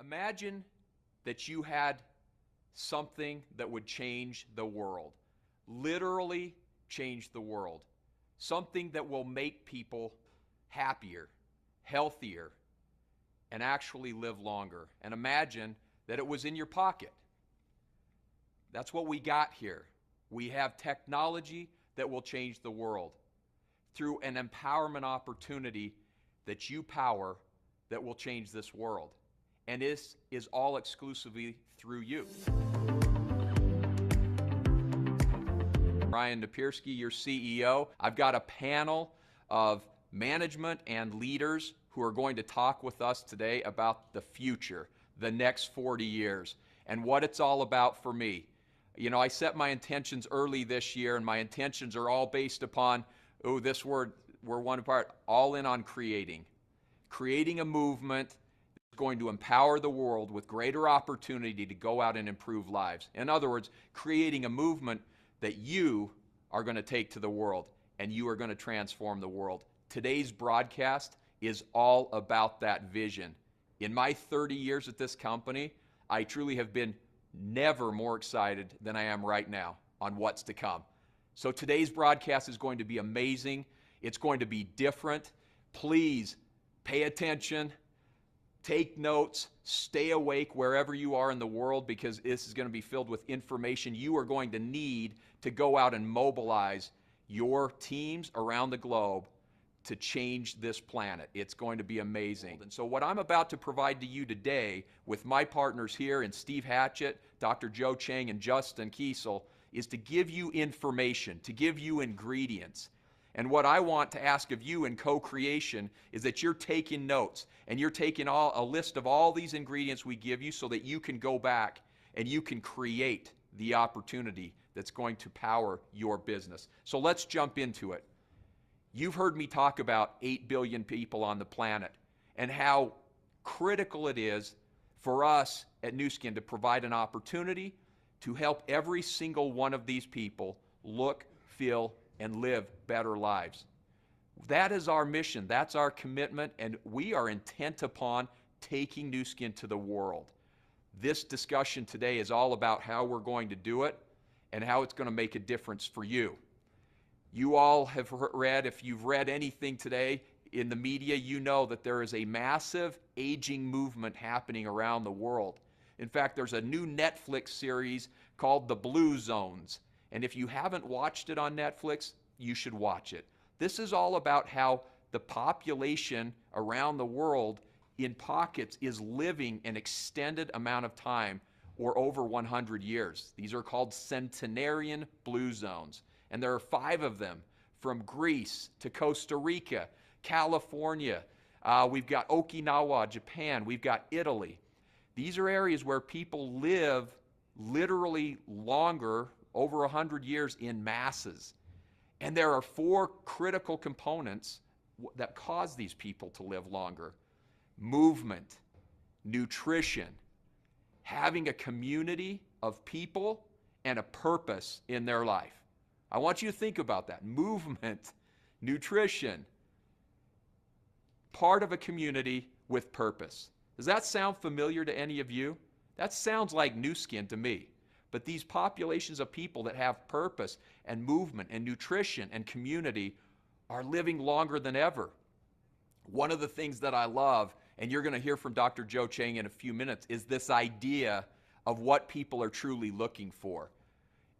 Imagine that you had something that would change the world, literally change the world, something that will make people happier, healthier, and actually live longer. And imagine that it was in your pocket. That's what we got here. We have technology that will change the world through an empowerment opportunity that you power that will change this world. And this is all exclusively through you. Napierski, your CEO. I've got a panel of management and leaders who are going to talk with us today about the future, the next 40 years, and what it's all about for me. You know, I set my intentions early this year, and my intentions are all based upon, this word, we're one part, all in on creating. Creating a movement that's going to empower the world with greater opportunity to go out and improve lives. In other words, creating a movement that you are going to take to the world, and you are going to transform the world. Today's broadcast is all about that vision. In my 30 years at this company, I truly have been never more excited than I am right now on what's to come. So today's broadcast is going to be amazing. It's going to be different. Please pay attention, take notes, stay awake wherever you are in the world, because this is going to be filled with information you are going to need to go out and mobilize your teams around the globe to change this planet. It's going to be amazing. And so what I'm about to provide to you today with my partners here in Steve Hatchett, Dr. Joe Chang, and Justin Kiesel is to give you information, to give you ingredients. And what I want to ask of you in co-creation is that you're taking notes and you're taking a list of all these ingredients we give you so that you can go back and you can create the opportunity that's going to power your business. So let's jump into it. You've heard me talk about 8 billion people on the planet and how critical it is for us at Nu Skin to provide an opportunity to help every single one of these people look, feel, and live better lives. That is our mission, that's our commitment, and we are intent upon taking Nu Skin to the world. This discussion today is all about how we're going to do it and how it's going to make a difference for you. You all have read, if you've read anything today in the media, you know that there is a massive aging movement happening around the world. In fact, there's a new Netflix series called The Blue Zones. And if you haven't watched it on Netflix, you should watch it. This is all about how the population around the world in pockets is living an extended amount of time, or over 100 years. These are called centenarian blue zones. And there are 5 of them, from Greece to Costa Rica, California. We've got Okinawa, Japan. We've got Italy. These are areas where people live literally longer, over 100 years, in masses. And there are 4 critical components that cause these people to live longer: movement, nutrition, having a community of people, and a purpose in their life. I want you to think about that. Movement, nutrition, part of a community with purpose. Does that sound familiar to any of you? That sounds like Nu Skin to me. But these populations of people that have purpose and movement and nutrition and community are living longer than ever. One of the things that I love, and you're going to hear from Dr. Joe Chang in a few minutes, is this idea of what people are truly looking for.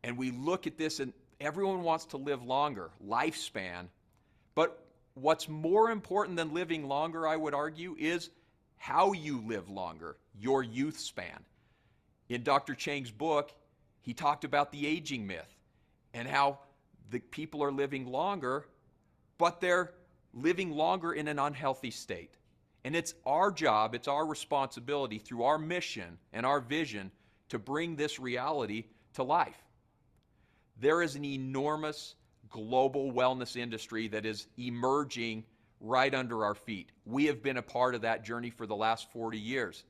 And we look at this, and everyone wants to live longer, lifespan. But what's more important than living longer, I would argue, is how you live longer, your youth span. In Dr. Chang's book, he talked about the aging myth and how the people are living longer, but they're living longer in an unhealthy state. And it's our job, it's our responsibility through our mission and our vision to bring this reality to life. There is an enormous global wellness industry that is emerging right under our feet. We have been a part of that journey for the last 40 years.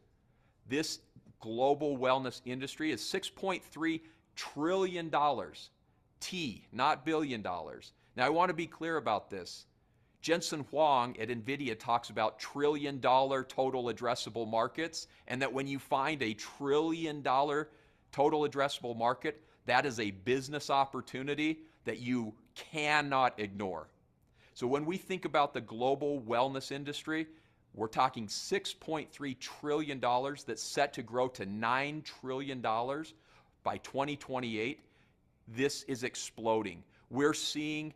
This global wellness industry is $6.3 trillion. T, not billion dollars. Now, I want to be clear about this. Jensen Huang at NVIDIA talks about trillion-dollar total addressable markets, and that when you find a trillion-dollar total addressable market, that is a business opportunity that you cannot ignore. So when we think about the global wellness industry, we're talking $6.3 trillion that's set to grow to $9 trillion by 2028. This is exploding. We're seeing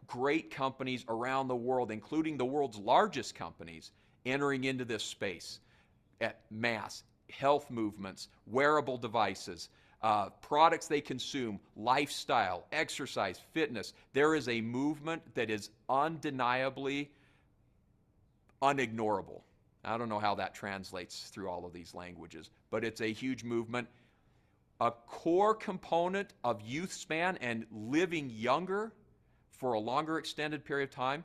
great companies around the world, including the world's largest companies, entering into this space at mass. Health movements, wearable devices, products they consume, lifestyle, exercise, fitness. There is a movement that is undeniably unignorable. I don't know how that translates through all of these languages, but it's a huge movement. A core component of youth span and living younger for a longer extended period of time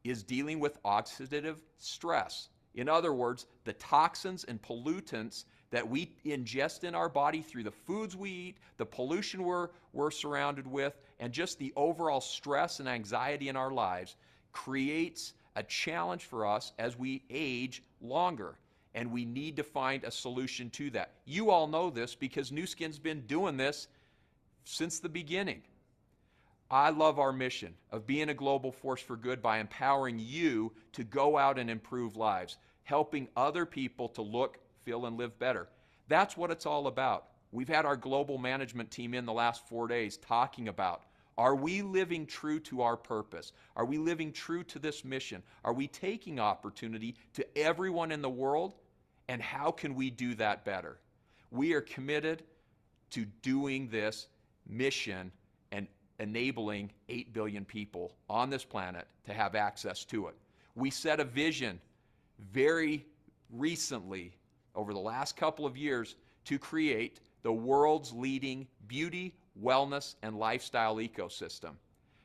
is dealing with oxidative stress. In other words, the toxins and pollutants that we ingest in our body through the foods we eat, the pollution we're surrounded with, and just the overall stress and anxiety in our lives creates a challenge for us as we age longer. And we need to find a solution to that. You all know this because Nu Skin's been doing this since the beginning. I love our mission of being a global force for good by empowering you to go out and improve lives, helping other people to look, feel, and live better. That's what it's all about. We've had our global management team in the last 4 days talking about, are we living true to our purpose? Are we living true to this mission? Are we taking opportunity to everyone in the world? And how can we do that better? We are committed to doing this mission and enabling 8 billion people on this planet to have access to it. We set a vision very recently, over the last couple of years, to create the world's leading beauty, wellness, and lifestyle ecosystem.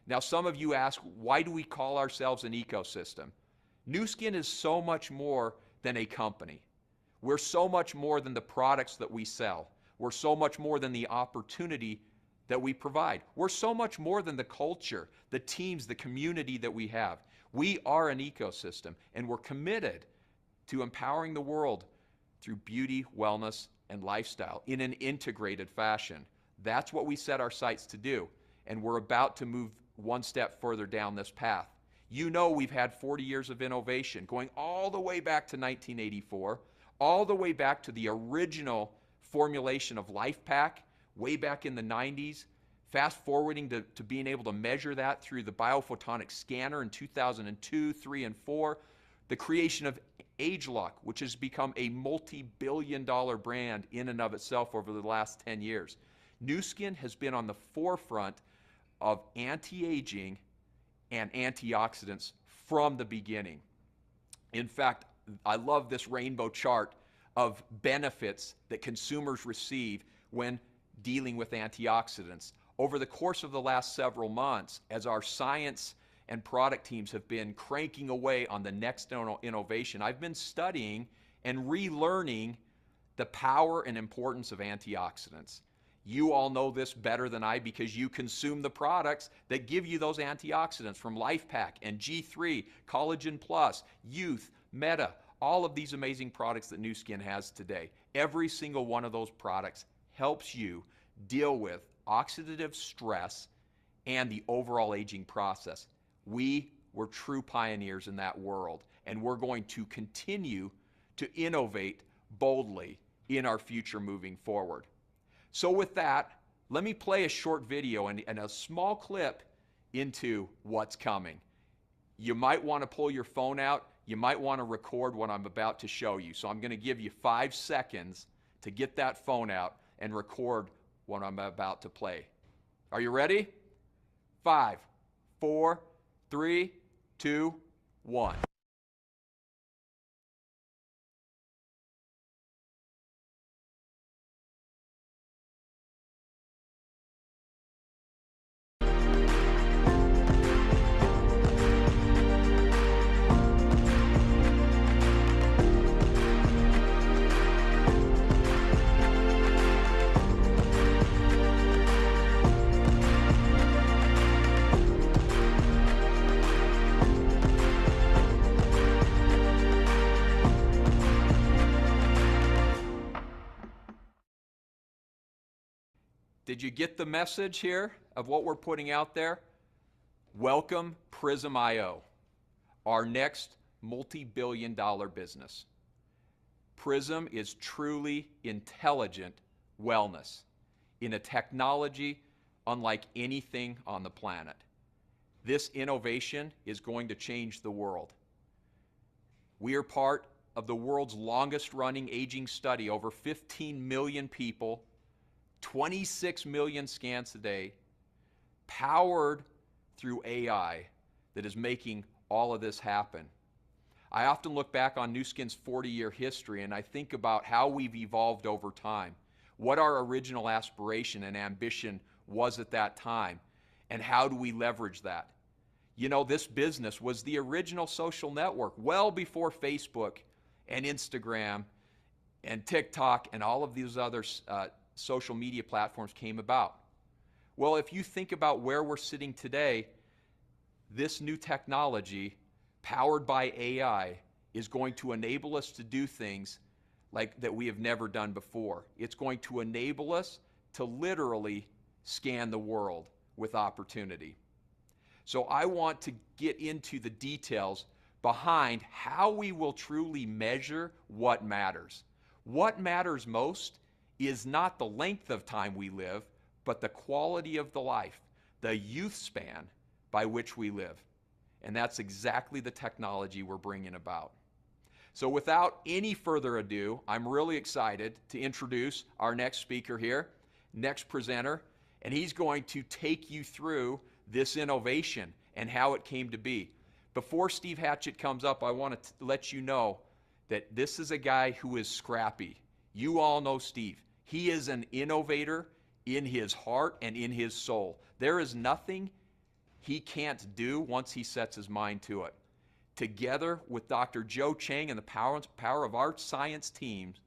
Now, some of you ask, why do we call ourselves an ecosystem? Nu Skin is so much more than a company. We're so much more than the products that we sell. We're so much more than the opportunity that we provide. We're so much more than the culture, the teams, the community that we have. We are an ecosystem, and we're committed to empowering the world through beauty, wellness, and lifestyle in an integrated fashion. That's what we set our sights to do, and we're about to move one step further down this path. You know we've had 40 years of innovation, going all the way back to 1984, all the way back to the original formulation of LifePak, way back in the 90s, fast forwarding to being able to measure that through the biophotonic scanner in 2002, 3, and 4, the creation of ageLOC, which has become a multi-billion-dollar brand in and of itself over the last 10 years. Nu Skin has been on the forefront of anti-aging and antioxidants from the beginning. In fact, I love this rainbow chart of benefits that consumers receive when dealing with antioxidants. Over the course of the last several months, as our science and product teams have been cranking away on the next innovation, I've been studying and relearning the power and importance of antioxidants. You all know this better than I because you consume the products that give you those antioxidants from LifePak and G3, Collagen Plus, Youth, Meta, all of these amazing products that Nu Skin has today. Every single one of those products helps you deal with oxidative stress and the overall aging process. We were true pioneers in that world, and we're going to continue to innovate boldly in our future moving forward. So with that, let me play a short video and a small clip into what's coming. You might want to pull your phone out. You might want to record what I'm about to show you. So I'm going to give you 5 seconds to get that phone out and record what I'm about to play. Are you ready? 5, 4, 3, 2, 1. Did you get the message here of what we're putting out there? Welcome PRYSM.io, our next multi-billion-dollar business. PRYSM is truly intelligent wellness in a technology unlike anything on the planet. This innovation is going to change the world. We are part of the world's longest running aging study, over 15 million people, 26 million scans a day, powered through AI that is making all of this happen. I often look back on Nu Skin's 40-year history and I think about how we've evolved over time, what our original aspiration and ambition was at that time, and how do we leverage that. You know, this business was the original social network well before Facebook and Instagram and TikTok and all of these other social media platforms came about. Well, if you think about where we're sitting today, this new technology powered by AI is going to enable us to do things like that we have never done before. It's going to enable us to literally scan the world with opportunity. So I want to get into the details behind how we will truly measure what matters. What matters most is not the length of time we live, but the quality of the life, the youth span by which we live. And that's exactly the technology we're bringing about. So without any further ado, I'm really excited to introduce our next speaker here, next presenter, and he's going to take you through this innovation and how it came to be. Before Steve Hatchett comes up, I want to let you know that this is a guy who is scrappy. You all know Steve. He is an innovator in his heart and in his soul. There is nothing he can't do once he sets his mind to it. Together with Dr. Joe Chang and the power of our science teams,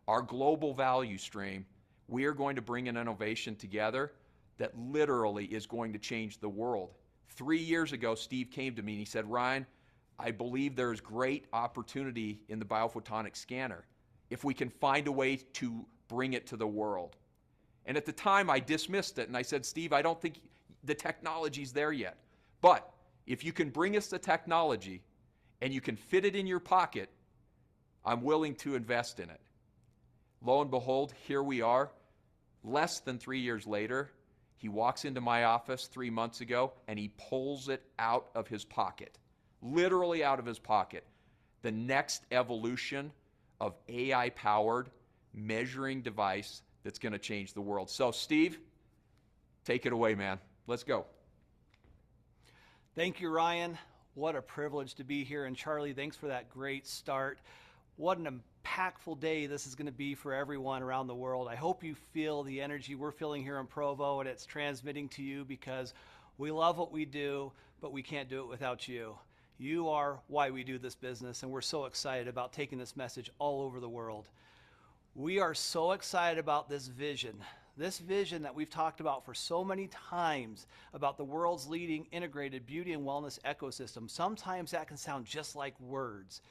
our global value stream, we are going to bring an innovation together that literally is going to change the world. 3 years ago, Steve came to me and he said, Ryan, I believe there is great opportunity in the biophotonic scanner if we can find a way to bring it to the world. And at the time, I dismissed it and I said, Steve, I don't think the technology's there yet. But if you can bring us the technology and you can fit it in your pocket, I'm willing to invest in it. Lo and behold, here we are. Less than 3 years later, he walks into my office 3 months ago and he pulls it out of his pocket, literally out of his pocket. The next evolution of AI-powered measuring device that's going to change the world. So, Steve, take it away, man. Let's go. Thank you, Ryan. What a privilege to be here. And Charlie, thanks for that great start. What an impactful day this is going to be for everyone around the world. I hope you feel the energy we're feeling here in Provo and it's transmitting to you, because we love what we do, but we can't do it without you. You are why we do this business, and we're so excited about taking this message all over the world. We are so excited about this vision that we've talked about for so many times, about the world's leading integrated beauty and wellness ecosystem. Sometimes that can sound just like words,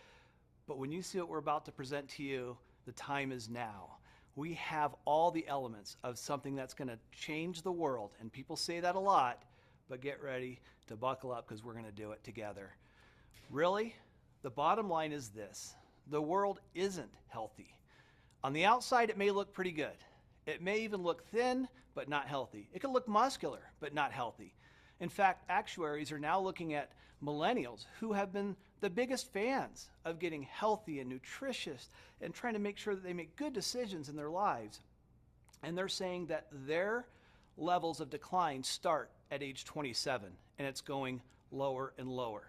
but when you see what we're about to present to you, the time is now. We have all the elements of something that's going to change the world, and people say that a lot, but get ready to buckle up because we're going to do it together. Really, the bottom line is this: the world isn't healthy. On the outside, it may look pretty good. It may even look thin, but not healthy. It could look muscular, but not healthy. In fact, actuaries are now looking at millennials who have been the biggest fans of getting healthy and nutritious and trying to make sure that they make good decisions in their lives. And they're saying that their levels of decline start at age 27, and it's going lower and lower.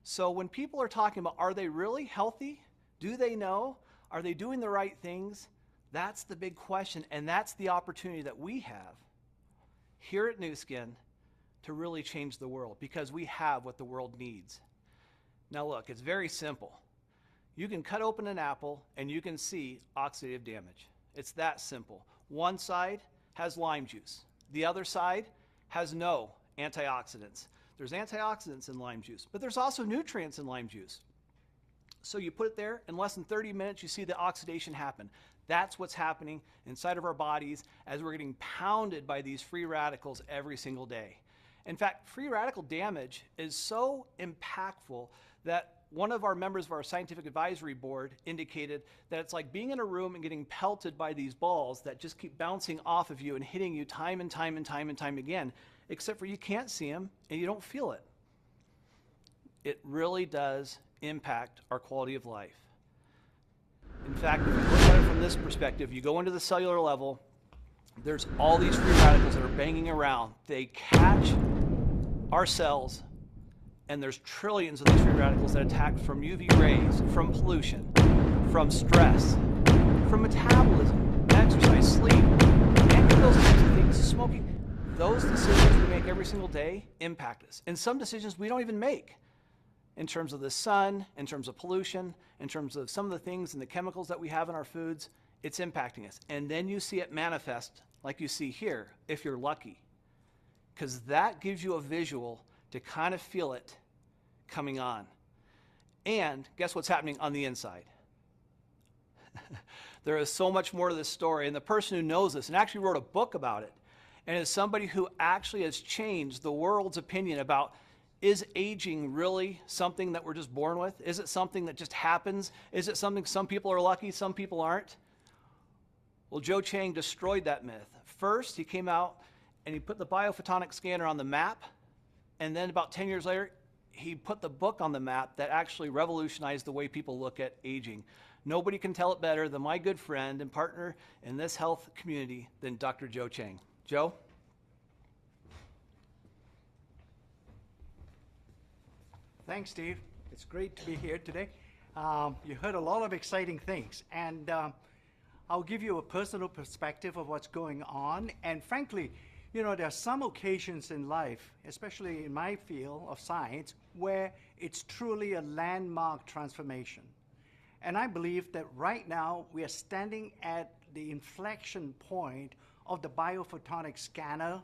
So when people are talking about, are they really healthy? Do they know? Are they doing the right things? That's the big question, and that's the opportunity that we have here at Nu Skin to really change the world, because we have what the world needs. Now look, it's very simple. You can cut open an apple and you can see oxidative damage. It's that simple. One side has lime juice. The other side has no antioxidants. There's antioxidants in lime juice, but there's also nutrients in lime juice. So you put it there, in less than 30 minutes, you see the oxidation happen. That's what's happening inside of our bodies as we're getting pounded by these free radicals every single day. In fact, free radical damage is so impactful that one of our members of our scientific advisory board indicated that it's like being in a room and getting pelted by these balls that just keep bouncing off of you and hitting you time and time and time and time again, except for you can't see them and you don't feel it. It really does impact our quality of life. In fact, if you look at it from this perspective, you go into the cellular level, there's all these free radicals that are banging around. They catch our cells, and there's trillions of these free radicals that attack from UV rays, from pollution, from stress, from metabolism, exercise, sleep, any of those kinds of things, smoking. Those decisions we make every single day impact us. And some decisions we don't even make, in terms of the sun, in terms of pollution, in terms of some of the things and the chemicals that we have in our foods, it's impacting us. And then you see it manifest like you see here, if you're lucky, because that gives you a visual to kind of feel it coming on. And guess what's happening on the inside? There is so much more to this story, and the person who knows this and actually wrote a book about it, and is somebody who actually has changed the world's opinion about, is aging really something that we're just born with? Is it something that just happens? Is it something some people are lucky, some people aren't? Well, Joe Chang destroyed that myth. First, he came out and he put the biophotonic scanner on the map, and then about 10 years later, he put the book on the map that actually revolutionized the way people look at aging. Nobody can tell it better than my good friend and partner in this health community than Dr. Joe Chang. Joe? Thanks, Steve. It's great to be here today. You heard a lot of exciting things, and I'll give you a personal perspective of what's going on. And frankly, you know, there are some occasions in life, especially in my field of science, where it's truly a landmark transformation. And I believe that right now we are standing at the inflection point of the biophotonic scanner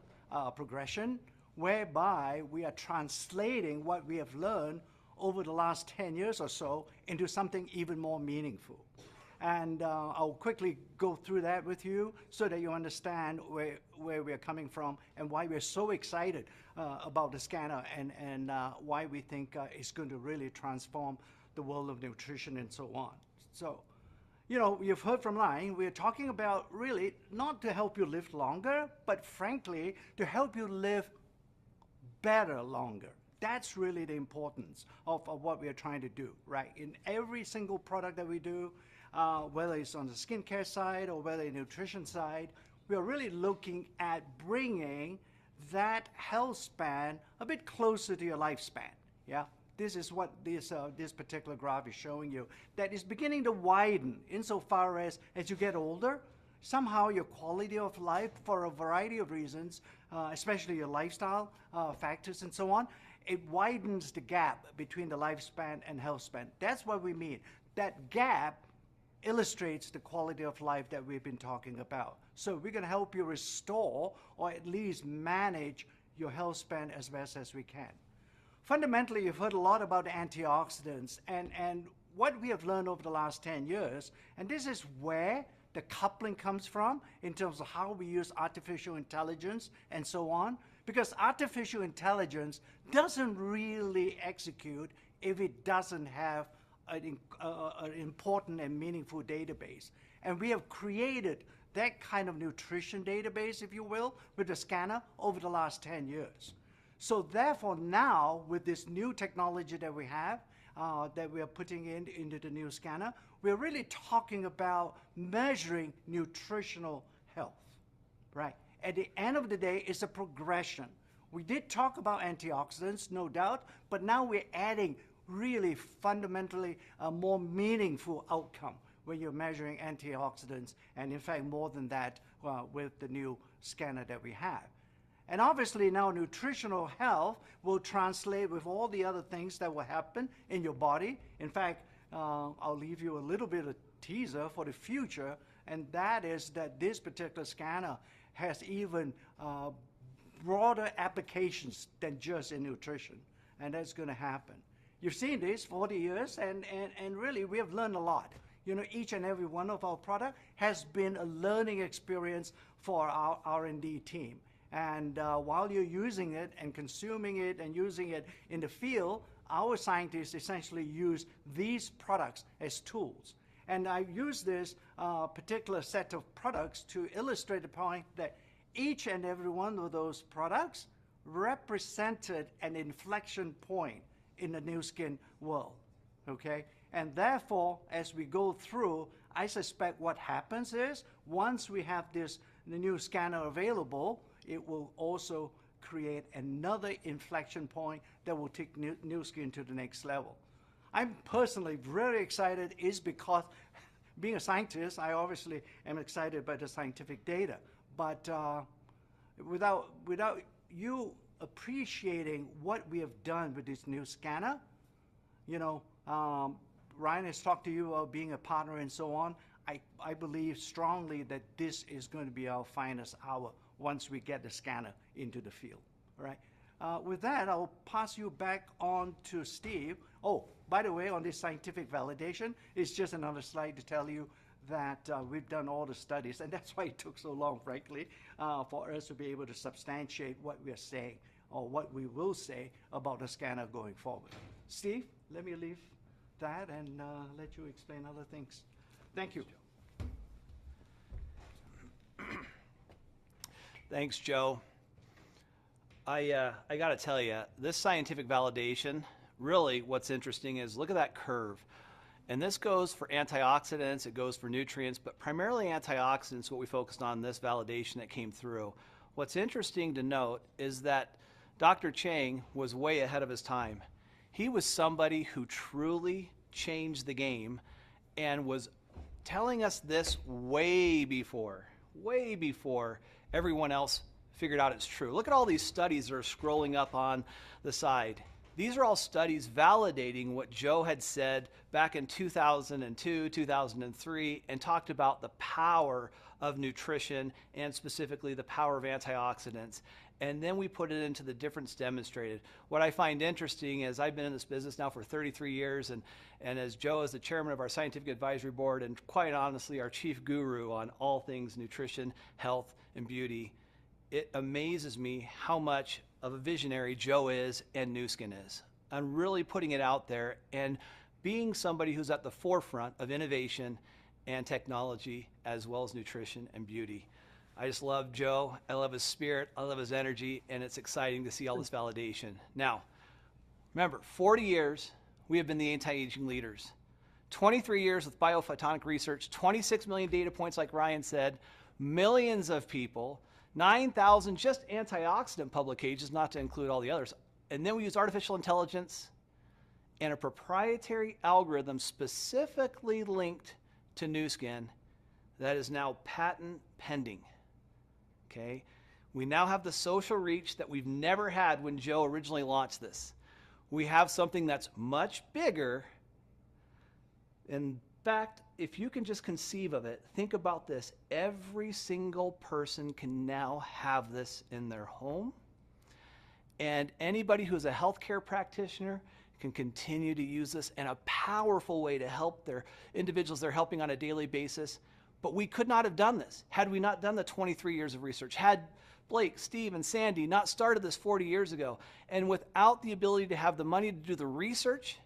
progression, whereby we are translating what we have learned over the last 10 years or so into something even more meaningful. And I'll quickly go through that with you so that you understand where we're coming from and why we're so excited about the scanner, and why we think it's going to really transform the world of nutrition and so on. So, you know, you've heard from Lion, we're talking about really not to help you live longer, but frankly, to help you live better longer. That's really the importance of what we are trying to do, right? In every single product that we do, whether it's on the skincare side or whether the nutrition side, we are really looking at bringing that health span a bit closer to your lifespan, yeah? This is what this particular graph is showing you, that is beginning to widen insofar as you get older, somehow your quality of life, for a variety of reasons, especially your lifestyle factors and so on, it widens the gap between the lifespan and health span. That's what we mean. That gap illustrates the quality of life that we've been talking about. So we're going to help you restore or at least manage your health span as best as we can. Fundamentally, you've heard a lot about antioxidants and what we have learned over the last 10 years, and this is where the coupling comes from in terms of how we use artificial intelligence and so on, because artificial intelligence doesn't really execute if it doesn't have an important and meaningful database. And we have created that kind of nutrition database, if you will, with the scanner over the last 10 years. So therefore now, with this new technology that we have, that we are putting into the new scanner, we're really talking about measuring nutritional health, right? At the end of the day, it's a progression. We did talk about antioxidants, no doubt, but now we're adding really fundamentally a more meaningful outcome when you're measuring antioxidants, and in fact more than that with the new scanner that we have. And obviously now nutritional health will translate with all the other things that will happen in your body. In fact, I'll leave you a little bit of teaser for the future, and that is that this particular scanner has even broader applications than just in nutrition, and that's going to happen. you've seen this 40 years, and really we have learned a lot. You know, each and every one of our product has been a learning experience for our R&D team. And while you're using it and consuming it and using it in the field, our scientists essentially use these products as tools. And I use this particular set of products to illustrate the point that each and every one of those products represented an inflection point in the Nu Skin world, okay? And therefore, as we go through, I suspect what happens is, once we have the new scanner available, it will also create another inflection point that will take Nu Skin to the next level. I'm personally very excited is because being a scientist, I obviously am excited by the scientific data. But without you appreciating what we have done with this new scanner, you know, Ryan has talked to you about being a partner and so on. I believe strongly that this is going to be our finest hour once we get the scanner into the field. All right. With that, I'll pass you back on to Steve. Oh, by the way, on this scientific validation, it's just another slide to tell you that we've done all the studies, and that's why it took so long, frankly, for us to be able to substantiate what we are saying or what we will say about the scanner going forward. Steve, let me leave that and let you explain other things. Thank you. Thanks, Joe. I got to tell you, this scientific validation, really what's interesting is look at that curve. And this goes for antioxidants, it goes for nutrients, but primarily antioxidants, what we focused on, this validation that came through. What's interesting to note is that Dr. Chang was way ahead of his time. He was somebody who truly changed the game and was telling us this way before everyone else figured out it's true. Look at all these studies that are scrolling up on the side. These are all studies validating what Joe had said back in 2002, 2003, and talked about the power of nutrition and specifically the power of antioxidants. And then we put it into the difference demonstrated. What I find interesting is I've been in this business now for 33 years, and as Joe is the chairman of our scientific advisory board and quite honestly our chief guru on all things nutrition, health, and beauty, it amazes me how much of a visionary Joe is and Nu Skin is. I'm really putting it out there and being somebody who's at the forefront of innovation and technology as well as nutrition and beauty. I just love Joe. I love his spirit. I love his energy, and it's exciting to see all this validation. Now, remember, 40 years, we have been the anti-aging leaders. 23 years with biophotonic research, 26 million data points, like Ryan said, millions of people, 9,000 just antioxidant publications, not to include all the others. And then we use artificial intelligence and a proprietary algorithm specifically linked to Nu Skin that is now patent pending. Okay, we now have the social reach that we've never had when Joe originally launched this. We have something that's much bigger. In fact, if you can just conceive of it, think about this. Every single person can now have this in their home. And anybody who's a healthcare practitioner can continue to use this in a powerful way to help their individuals they're helping on a daily basis. But we could not have done this had we not done the 23 years of research, had Blake, Steve, and Sandy not started this 40 years ago. And without the ability to have the money to do the research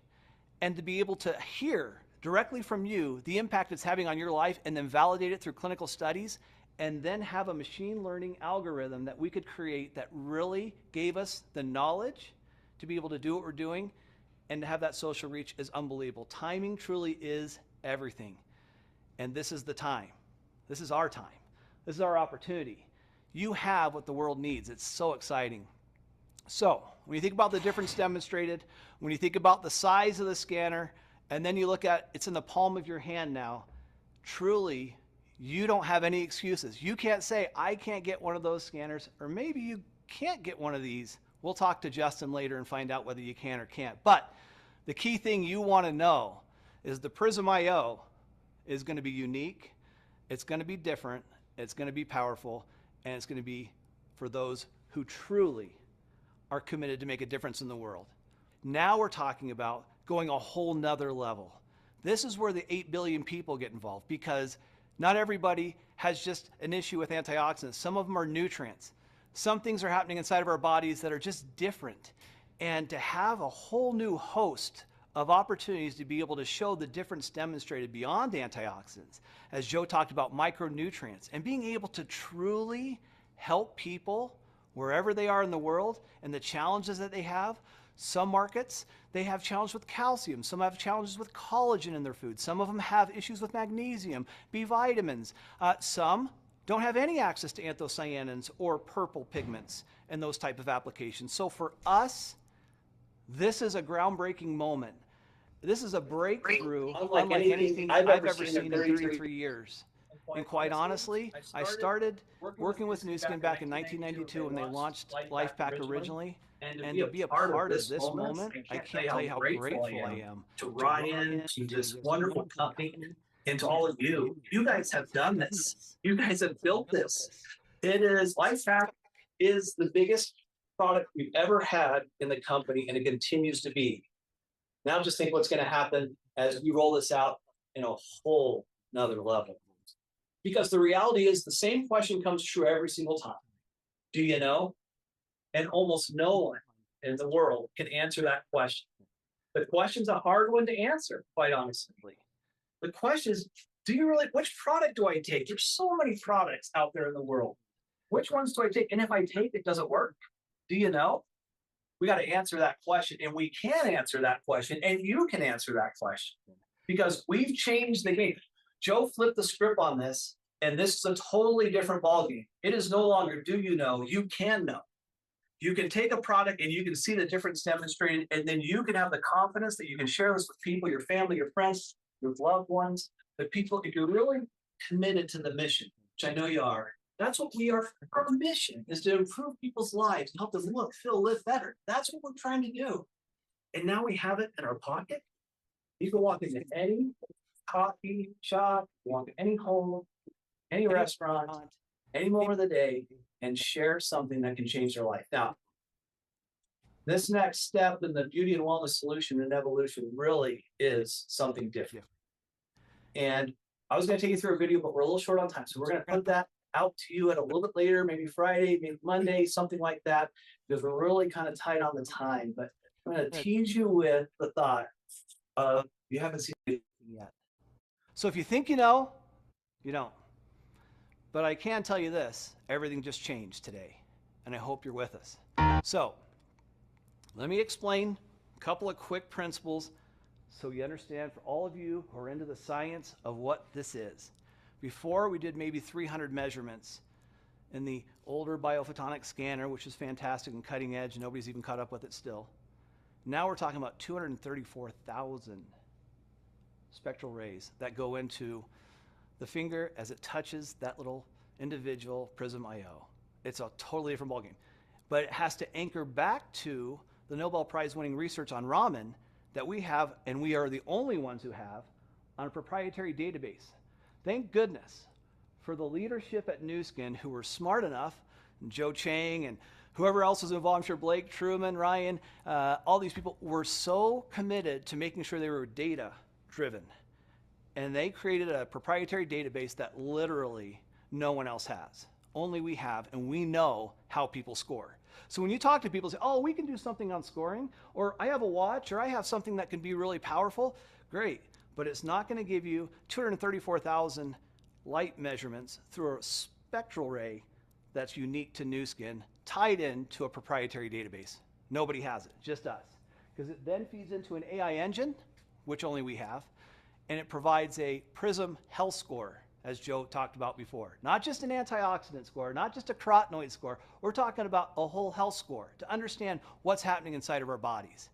and to be able to hear directly from you the impact it's having on your life and then validate it through clinical studies and then have a machine learning algorithm that we could create that really gave us the knowledge to be able to do what we're doing and to have that social reach is unbelievable. Timing truly is everything. And this is the time. This is our time. This is our opportunity. You have what the world needs. It's so exciting. So when you think about the difference demonstrated, when you think about the size of the scanner, and then you look at it's in the palm of your hand now, truly, you don't have any excuses. You can't say, I can't get one of those scanners, or maybe you can't get one of these. We'll talk to Justin later and find out whether you can or can't. But the key thing you want to know is the PRYSM IO is going to be unique, it's going to be different, it's going to be powerful, and it's going to be for those who truly are committed to make a difference in the world. Now we're talking about going a whole nother level. This is where the 8 billion people get involved, because not everybody has just an issue with antioxidants. Some of them are nutrients. Some things are happening inside of our bodies that are just different. And to have a whole new host of opportunities to be able to show the difference demonstrated beyond antioxidants, as Joe talked about micronutrients, and being able to truly help people wherever they are in the world and the challenges that they have. Some markets, they have challenges with calcium. Some have challenges with collagen in their food. Some of them have issues with magnesium, B vitamins. Some don't have any access to anthocyanins or purple pigments and those type of applications. So for us, this is a groundbreaking moment. This is a breakthrough unlike anything I've ever seen in 33 years. And quite honestly, I started working with Nu Skin back in 1992 when they launched Life Pack originally. And to be a part of this moment, I can't tell you how grateful I am to ride into this wonderful company and to all of you. You guys have done this. You guys have built this. It is, Life Pack is the biggest product we've ever had in the company, and it continues to be. Now just think what's going to happen as we roll this out in a whole nother level. Because the reality is the same question comes true every single time. Do you know? And almost no one in the world can answer that question. The question's a hard one to answer, quite honestly. The question is, do you really, which product do I take? There's so many products out there in the world. Which ones do I take? And if I take it, does it work? Do you know? We got to answer that question, and we can answer that question, and you can answer that question, because we've changed the game. Joe flipped the script on this, and this is a totally different ballgame. It is no longer do you know, you can know. You can take a product and you can see the difference demonstrated, and then you can have the confidence that you can share this with people, your family, your friends, your loved ones, the people, if you're really committed to the mission, which I know you are. That's what we are. Our mission is to improve people's lives and help them look, feel, live better. That's what we're trying to do. And now we have it in our pocket. You can walk into any coffee shop, walk into any home, any restaurant, any moment of the day, and share something that can change their life. Now, this next step in the beauty and wellness solution and evolution really is something different. And I was going to take you through a video, but we're a little short on time. So we're going to put that out to you at a little bit later, maybe Friday, maybe Monday, something like that, because we're really kind of tight on the time. But I'm going to tease you with the thought of, you haven't seen it yet. So if you think you know, you don't. But I can tell you this, everything just changed today, and I hope you're with us. So let me explain a couple of quick principles so you understand, for all of you who are into the science of what this is. Before, we did maybe 300 measurements in the older biophotonic scanner, which is fantastic and cutting edge. Nobody's even caught up with it still. Now we're talking about 234,000 spectral rays that go into the finger as it touches that little individual PRYSM IO. It's a totally different ballgame. But it has to anchor back to the Nobel Prize winning research on Raman that we have, and we are the only ones who have, on a proprietary database. Thank goodness for the leadership at Nu Skin who were smart enough, and Joe Chang and whoever else was involved, I'm sure Blake, Truman, Ryan, all these people were so committed to making sure they were data driven. And they created a proprietary database that literally no one else has. Only we have, and we know how people score. So when you talk to people, say, oh, we can do something on scoring, or I have a watch, or I have something that can be really powerful, great. But it's not going to give you 234,000 light measurements through a spectral ray that's unique to Nu Skin, tied into a proprietary database. Nobody has it, just us. Because it then feeds into an AI engine, which only we have, and it provides a PRYSM health score, as Joe talked about before. Not just an antioxidant score, not just a carotenoid score. We're talking about a whole health score to understand what's happening inside of our bodies,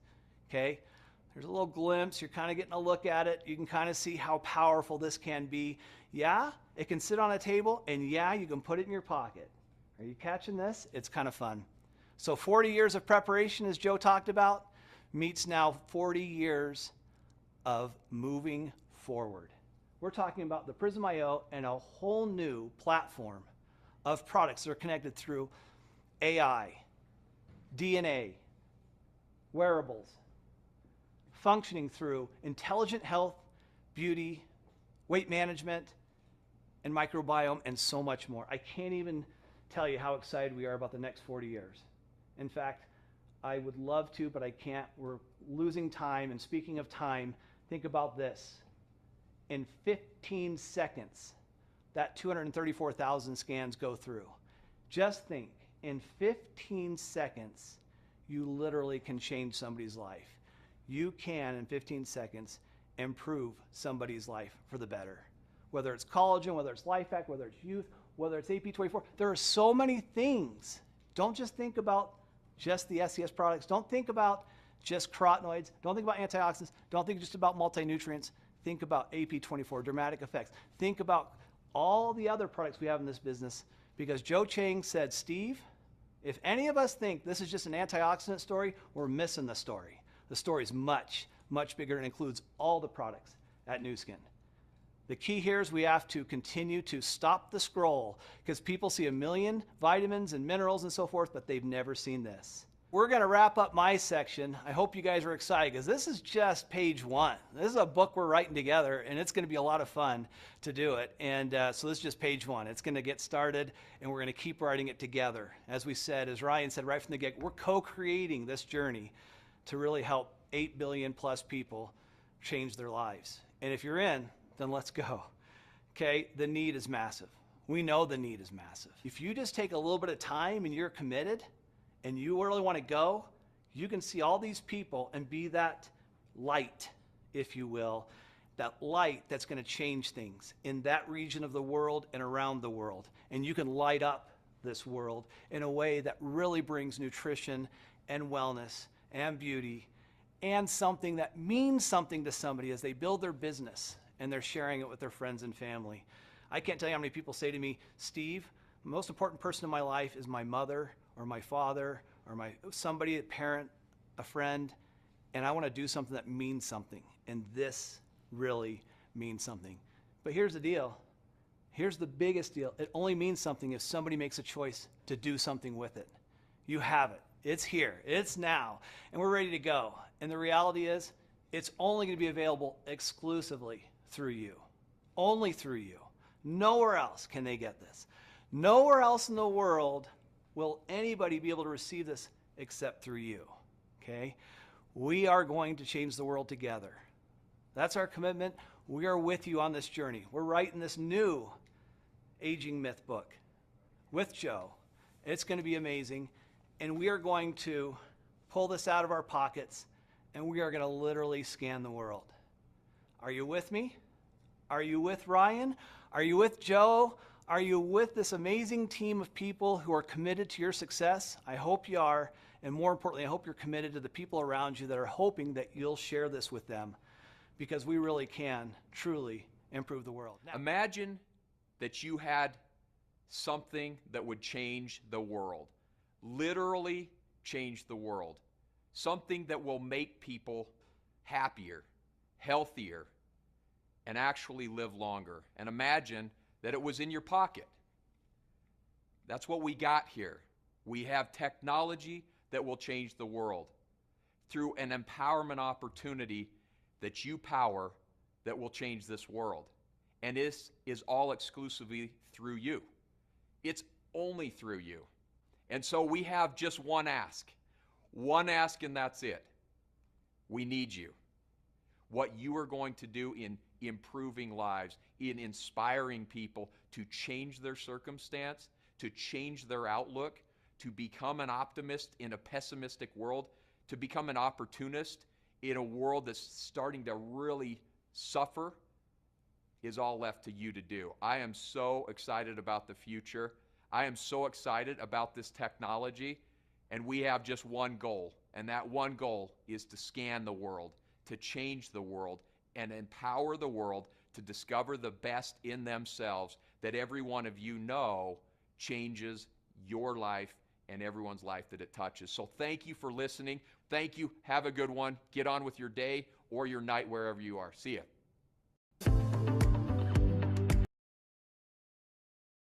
okay? There's a little glimpse. You're kind of getting a look at it. You can kind of see how powerful this can be. Yeah, it can sit on a table, and yeah, you can put it in your pocket. Are you catching this? It's kind of fun. So 40 years of preparation, as Joe talked about, meets now 40 years of moving forward. We're talking about the PRYSM IO and a whole new platform of products that are connected through AI, DNA, wearables, functioning through intelligent health, beauty, weight management, and microbiome, and so much more. I can't even tell you how excited we are about the next 40 years. In fact, I would love to, but I can't. We're losing time. And speaking of time, think about this. In 15 seconds, that 234,000 scans go through. Just think, in 15 seconds, you literally can change somebody's life. You can, in 15 seconds, improve somebody's life for the better. Whether it's collagen, whether it's Life Hack, whether it's youth, whether it's AP24, there are so many things. Don't just think about just the SCS products. Don't think about just carotenoids. Don't think about antioxidants. Don't think just about multi-nutrients. Think about AP24, dramatic effects. Think about all the other products we have in this business, because Joe Chang said, Steve, if any of us think this is just an antioxidant story, we're missing the story. The story is much, much bigger and includes all the products at Nu Skin. The key here is we have to continue to stop the scroll, because people see a million vitamins and minerals and so forth, but they've never seen this. We're going to wrap up my section. I hope you guys are excited, because this is just page 1. This is a book we're writing together, and it's going to be a lot of fun to do it. And so this is just page 1. It's going to get started, and we're going to keep writing it together. As we said, as Ryan said right from the get, we're co-creating this journey to really help 8 billion plus people change their lives. And if you're in, then let's go. Okay, the need is massive. We know the need is massive. If you just take a little bit of time and you're committed and you really want to go, you can see all these people and be that light, if you will, that light that's going to change things in that region of the world and around the world. And you can light up this world in a way that really brings nutrition and wellness and beauty and something that means something to somebody as they build their business and they're sharing it with their friends and family. I can't tell you how many people say to me, Steve, the most important person in my life is my mother or my father or somebody, a parent, a friend, and I want to do something that means something. And this really means something. But here's the deal. Here's the biggest deal. It only means something if somebody makes a choice to do something with it. You have it. It's here. It's now. And we're ready to go. And the reality is, it's only going to be available exclusively through you. Only through you. Nowhere else can they get this. Nowhere else in the world will anybody be able to receive this except through you. Okay? We are going to change the world together. That's our commitment. We are with you on this journey. We're writing this new Aging Myth book with Joe. It's going to be amazing. And we are going to pull this out of our pockets and we are going to literally scan the world. Are you with me? Are you with Ryan? Are you with Joe? Are you with this amazing team of people who are committed to your success? I hope you are. And more importantly, I hope you're committed to the people around you that are hoping that you'll share this with them, because we really can truly improve the world. Now, imagine that you had something that would change the world, literally change the world, something that will make people happier, healthier, and actually live longer. And imagine that it was in your pocket. That's what we got here. We have technology that will change the world through an empowerment opportunity that you power that will change this world. And this is all exclusively through you. It's only through you. And so we have just one ask, and that's it. We need you. What you are going to do in improving lives, in inspiring people to change their circumstance, to change their outlook, to become an optimist in a pessimistic world, to become an opportunist in a world that's starting to really suffer, is all left to you to do. I am so excited about the future. I am so excited about this technology, and we have just one goal, and that one goal is to scan the world, to change the world, and empower the world to discover the best in themselves that every one of you know changes your life and everyone's life that it touches. So thank you for listening. Thank you. Have a good one. Get on with your day or your night wherever you are. See ya.